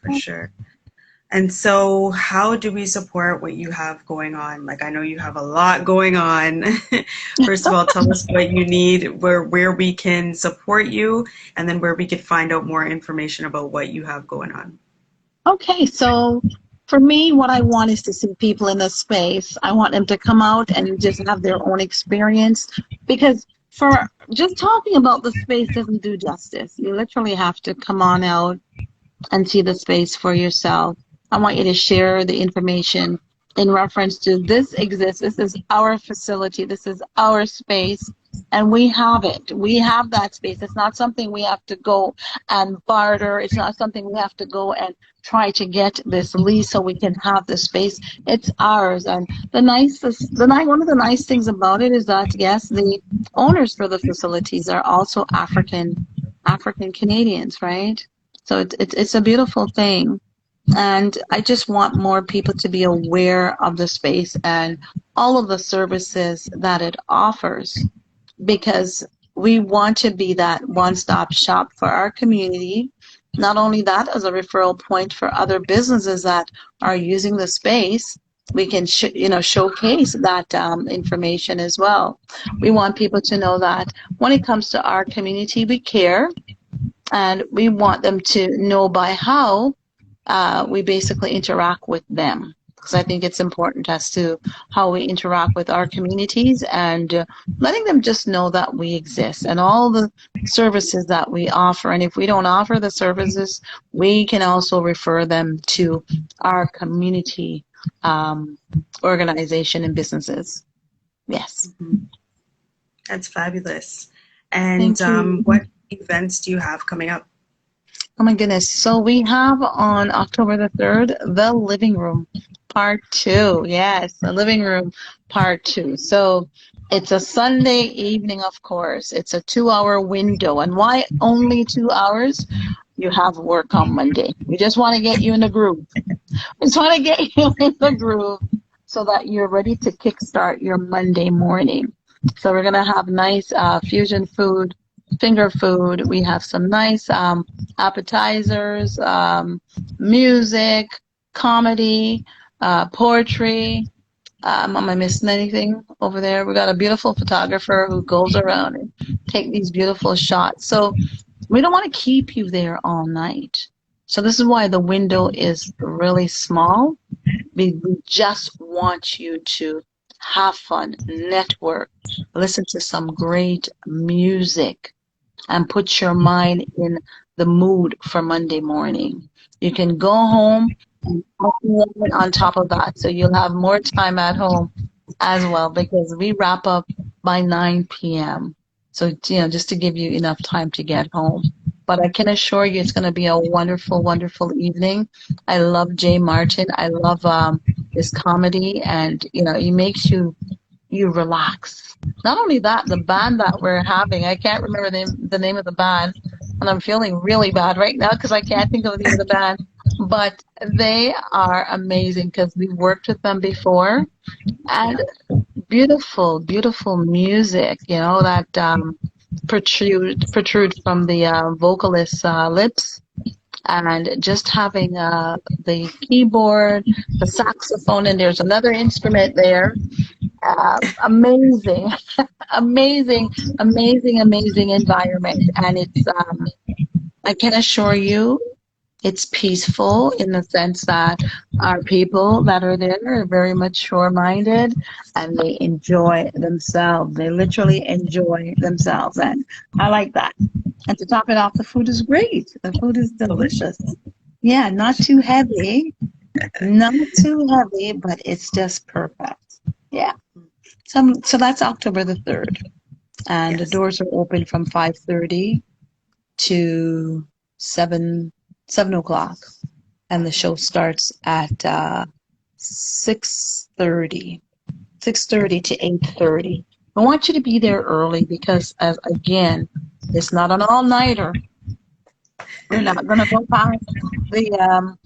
Speaker 1: for sure. And so, how do we support what you have going on? Like, I know you have a lot going on. First of all, tell us what you need, where we can support you, and then where we could find out more information about what you have going on.
Speaker 2: Okay, so for me, what I want is to see people in the space. I want them to come out and just have their own experience, because for just talking about the space doesn't do justice. You literally have to come on out and see the space for yourself. I want you to share the information in reference to this exists. This is our facility. This is our space. And we have it. We have that space. It's not something we have to go and barter. It's not something we have to go and try to get this lease so we can have the space. It's ours. And one of the nice things about it is that, yes, the owners for the facilities are also African Canadians, right? So it's a beautiful thing. And I just want more people to be aware of the space and all of the services that it offers, because we want to be that one-stop shop for our community. Not only that, as a referral point for other businesses that are using the space, we can showcase that information as well. We want people to know that when it comes to our community, we care, and we want them to know by how we basically interact with them. Because I think it's important as to how we interact with our communities, and letting them just know that we exist and all the services that we offer. And if we don't offer the services, we can also refer them to our community um, organization and businesses. Yes.
Speaker 1: Mhm. That's fabulous. And
Speaker 2: Thank you.
Speaker 1: what events do you have coming up?
Speaker 2: Oh my goodness. So we have on October the 3rd, the living room part two. Yes, the living room part two. So it's a Sunday evening, of course. It's a 2 hour window. And why only 2 hours? You have work on Monday. We just want to get you in the groove. We just want to get you in the groove so that you're ready to kickstart your Monday morning. So we're going to have nice fusion food, finger food. We have some nice appetizers, music, comedy, poetry. Am I missing anything over there? We got a beautiful photographer who goes around and take these beautiful shots. So we don't want to keep you there all night. So this is why the window is really small. We just want you to have fun, network, listen to some great music, and put your mind in the mood for Monday morning. You can go home and on top of that, so you'll have more time at home as well, because we wrap up by 9 p.m. So, just to give you enough time to get home. But I can assure you it's going to be a wonderful, wonderful evening. I love Jay Martin. I love his comedy, and it makes you relax. Not only that, the band that we're having, I can't remember the name of the band, and I'm feeling really bad right now because I can't think of the name of the band. but they are amazing because we worked with them before, and
Speaker 1: Yeah.
Speaker 2: beautiful, beautiful music, that protrude from the vocalist's lips, and just having the keyboard, the saxophone, and there's another instrument there. Amazing, amazing, amazing, amazing environment, and I can assure you, it's peaceful in the sense that our people that are there are very mature-minded and they enjoy themselves. They literally enjoy themselves. And I like that. And to top it off, the food is great. The food is delicious. Yeah, not too heavy, not too heavy, but it's just perfect. Yeah. So that's October the 3rd. And the
Speaker 1: Yes.
Speaker 2: doors are open from 5:30 to 7 o'clock. And the show starts at 6:30, 6:30 to 8:30. I want you to be there early because, as again, it's not an all-nighter. We're not going to go past the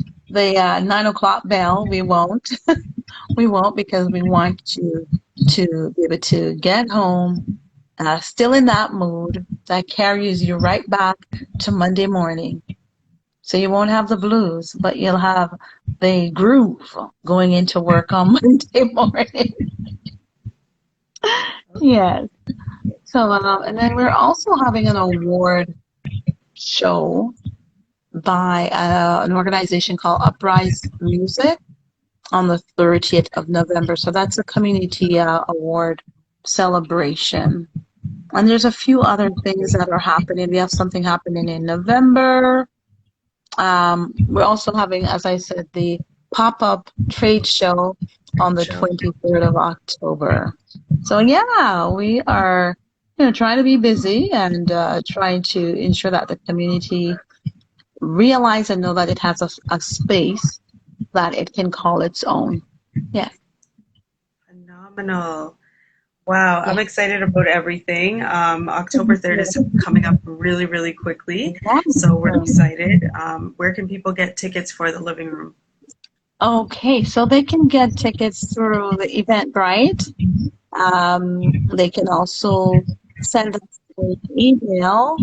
Speaker 2: 9 o'clock bell. We won't. We won't because we want you to be able to get home, still in that mood that carries you right back to Monday morning. So you won't have the blues, but you'll have the groove going into work on Monday morning. Yes. So, and then we're also having an award show by an organization called Uprise Music on the 30th of November. So that's a community award celebration. And there's a few other things that are happening. We have something happening in November. We're also having, as I said, the pop-up trade show on the 23rd of October. So yeah, we are, trying to be busy and trying to ensure that the community realize and know that it has a space that it can call its own. Yeah.
Speaker 1: Phenomenal. Wow,
Speaker 2: Yeah.
Speaker 1: I'm excited about everything. October 3rd is coming up really, really quickly. So we're excited. Where can people get tickets for the living room?
Speaker 2: Okay, so they can get tickets through the Eventbrite. They can also send us an email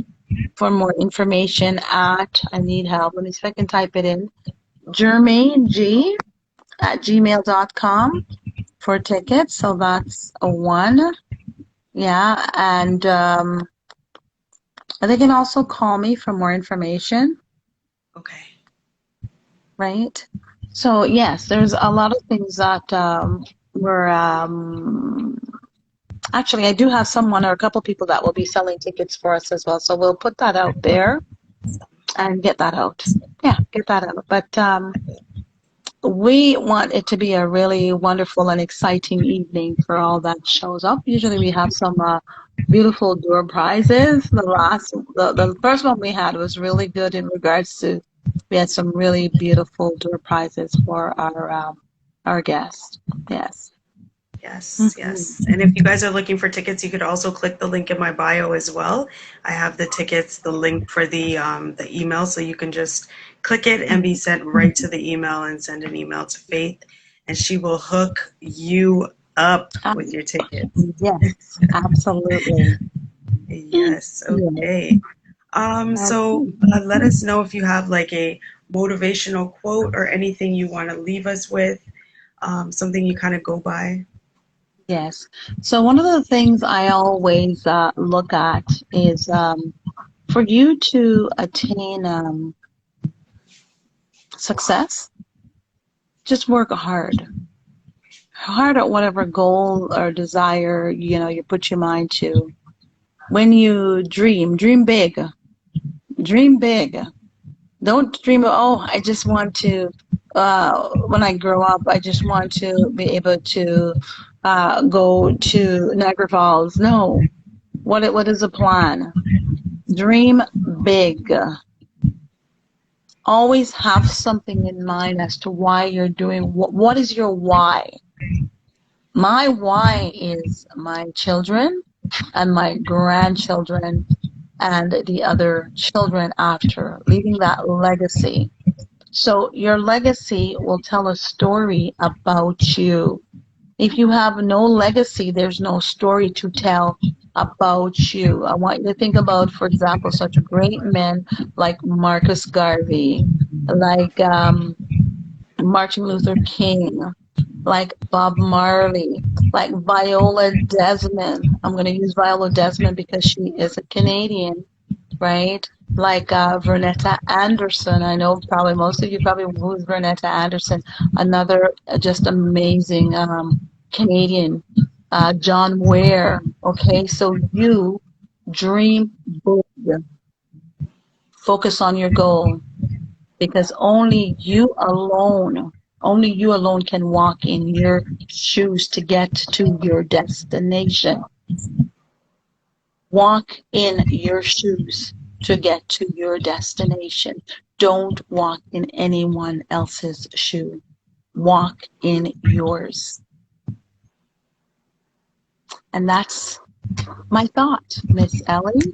Speaker 2: for more information at, I need help, let me see if I can type it in, germaineg@gmail.com for tickets. So that's a one. Yeah, and they can also call me for more information.
Speaker 1: Okay.
Speaker 2: Right? So yes, there's a lot of things that we're actually I do have someone or a couple people that will be selling tickets for us as well. So we'll put that out there and get that out. Yeah, get that out. But we want it to be a really wonderful and exciting evening for all that shows up. Usually we have some beautiful door prizes. The first one we had was really good in regards to we had some really beautiful door prizes for our guests. Yes.
Speaker 1: Yes,
Speaker 2: Mhm.
Speaker 1: yes. And if you guys are looking for tickets, you could also click the link in my bio as well. I have the tickets, the link for the email, so you can just click it and be sent right to the email and send an email to Faith, and she will hook you up with your tickets.
Speaker 2: Yes, absolutely.
Speaker 1: Yes,
Speaker 2: Yes,
Speaker 1: okay. So
Speaker 2: absolutely.
Speaker 1: let us know if you have like a motivational quote or anything you want to leave us with, something you kind of go by.
Speaker 2: Yes. So one of the things I always look at is for you to attain success, just work hard at whatever goal or desire you put your mind to. When you dream big, dream big. Don't dream of, oh, I just want to when I grow up I just want to be able to go to Niagara Falls. No, what is the plan? Dream big. Always have something in mind as to why you're doing what is your why. My why is my children and my grandchildren and the other children after, leaving that legacy. So your legacy will tell a story about you. If you have no legacy, there's no story to tell about you. I want you to think about, for example, such great men like Marcus Garvey, like Martin Luther King, like Bob Marley, like Viola Desmond. I'm going to use Viola Desmond because she is a Canadian, right? Like Vernetta Anderson. I know probably most of you probably who's Vernetta Anderson, another just amazing Canadian. John Ware. Okay, so you dream big, focus on your goal because only you alone can walk in your shoes to get to your destination. Walk in your shoes to get to your destination. Don't walk in anyone else's shoe. Walk in yours. And that's my thought, Miss Ellie.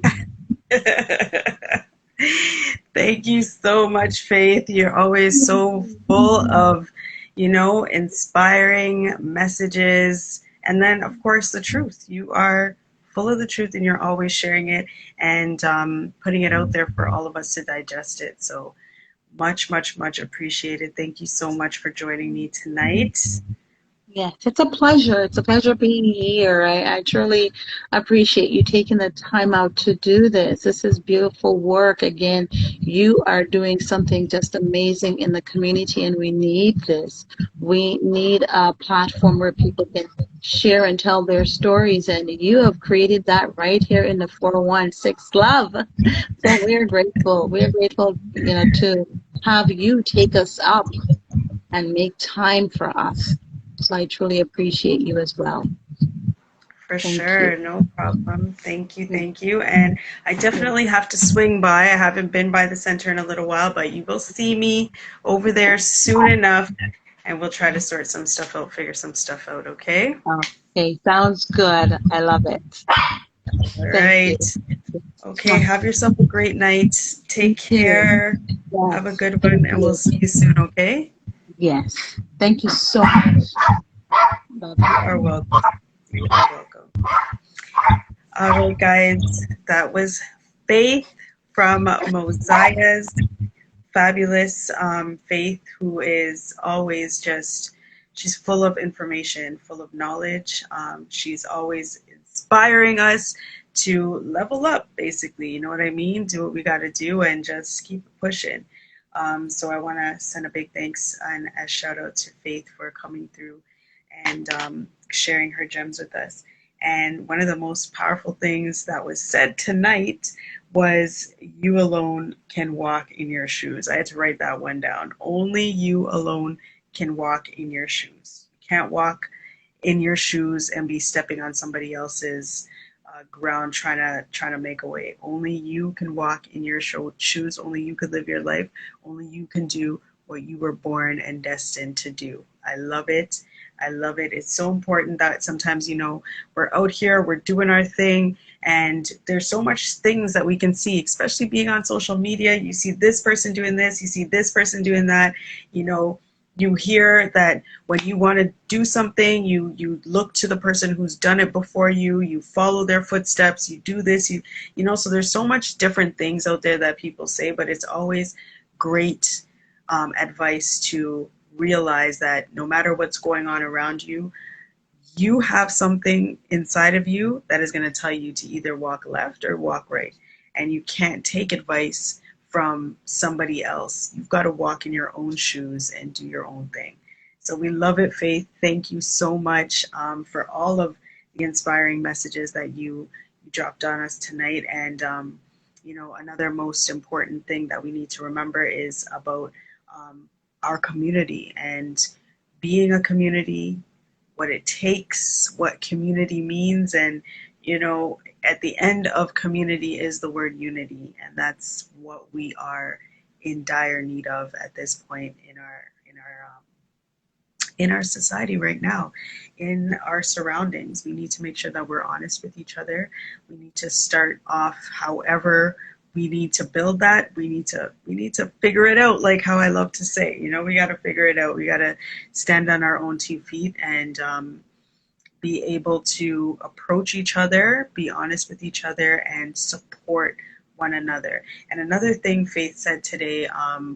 Speaker 1: Thank you so much, Faith. You're always so full of, inspiring messages. And then, of course, the truth. You are full of the truth and you're always sharing it and putting it out there for all of us to digest it. So much, much, much appreciated. Thank you so much for joining me tonight.
Speaker 2: Yes, it's a pleasure. It's a pleasure being here. I truly appreciate you taking the time out to do this. This is beautiful work. Again, you are doing something just amazing in the community, and we need this. We need a platform where people can share and tell their stories, and you have created that right here in the 416 Love. So we're grateful. We're grateful, to have you take us up and make time for us. So I truly appreciate you as well.
Speaker 1: For
Speaker 2: Thank you.
Speaker 1: sure, no problem. Thank you, thank you. And I definitely have to swing by. I haven't been by the center in a little while, but you will see me over there soon enough, and we'll try to sort some stuff out, figure some stuff out, okay?
Speaker 2: Okay, sounds good. I love it.
Speaker 1: All
Speaker 2: Thank you.
Speaker 1: right. Okay, have yourself a great night.
Speaker 2: You
Speaker 1: Take
Speaker 2: too.
Speaker 1: care. Have a
Speaker 2: Yes,
Speaker 1: good
Speaker 2: thank
Speaker 1: one, and we'll
Speaker 2: you.
Speaker 1: see you soon, okay?
Speaker 2: Yes, thank you so much. Love
Speaker 1: You
Speaker 2: you.
Speaker 1: are welcome. You are welcome. All right, guys, that was Faith from Mosiah's fabulous Faith, who is always just, she's full of information, full of knowledge. She's always inspiring us to level up, basically. You know what I mean? Do what we got to do and just keep pushing. So I want to send a big thanks and a shout out to Faith for coming through and sharing her gems with us. And one of the most powerful things that was said tonight was you alone can walk in your shoes. I had to write that one down. Only you alone can walk in your shoes. You can't walk in your shoes and be stepping on somebody else's ground trying to make a way. Only you can walk in your shoes. Only you could live your life. Only you can do what you were born and destined to do. I love it. I love it. It's so important that sometimes, we're out here, we're doing our thing, and there's so much things that we can see, especially being on social media. You see this person doing this, you see this person doing that, you hear that when you want to do something, you look to the person who's done it before you follow their footsteps, you do this, so there's so much different things out there that people say, but it's always great advice to realize that no matter what's going on around you, you have something inside of you that is going to tell you to either walk left or walk right. And you can't take advice from somebody else. You've got to walk in your own shoes and do your own thing. So we love it, Faith. Thank you so much for all of the inspiring messages that you dropped on us tonight. And, another most important thing that we need to remember is about our community and being a community, what it takes, what community means, and at the end of community is the word unity, and that's what we are in dire need of at this point in our society right now, in our surroundings. We need to make sure that we're honest with each other. We need to start off however we need to build that. We need to figure it out, like how I love to say. We got to figure it out. We got to stand on our own 2 feet and be able to approach each other, be honest with each other, and support one another. And another thing Faith said today,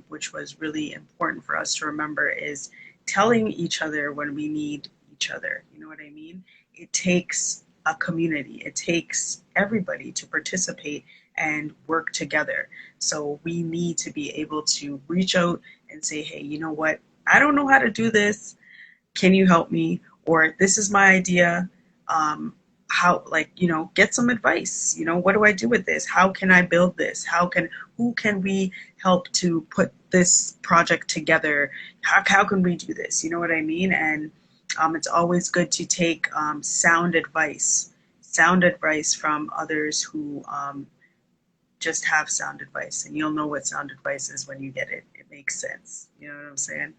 Speaker 1: which was really important for us to remember, is telling each other when we need each other. You know what I mean? It takes a community, it takes everybody to participate and work together. So we need to be able to reach out and say, hey, you know what? I don't know how to do this, can you help me? Or this is my idea. How, like, get some advice. What do I do with this? How can I build this? Who can we help to put this project together? How can we do this? You know what I mean? And it's always good to take sound advice from others who just have sound advice. And you'll know what sound advice is when you get it. It makes sense. You know what I'm saying?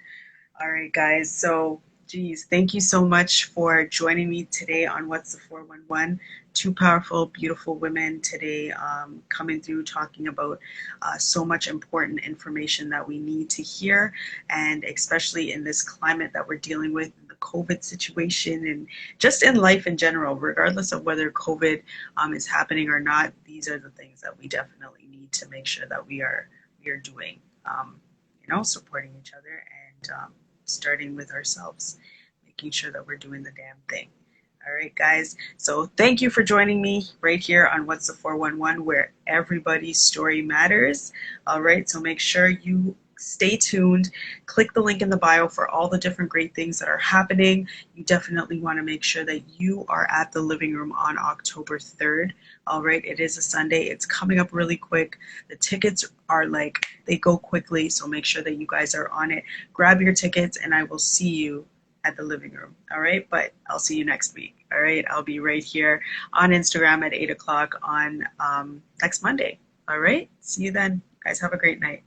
Speaker 1: All right, guys. So, geez, thank you so much for joining me today on What's the 411. Two powerful, beautiful women today coming through talking about so much important information that we need to hear, and especially in this climate that we're dealing with, the COVID situation, and just in life in general, regardless of whether COVID is happening or not. These are the things that we definitely need to make sure that we are doing, supporting each other and starting with ourselves, making sure that we're doing the damn thing. All right, guys. So thank you for joining me right here on What's the 411, where everybody's story matters. All right, so make sure you stay tuned. Click the link in the bio for all the different great things that are happening. You definitely want to make sure that you are at the living room on October 3rd. All right, it is a Sunday. It's coming up really quick. The tickets are they go quickly, so make sure that you guys are on it. Grab your tickets, and I will see you at the living room. All right, but I'll see you next week. All right, I'll be right here on Instagram at 8 o'clock on next Monday. All right, see you then. Guys, have a great night.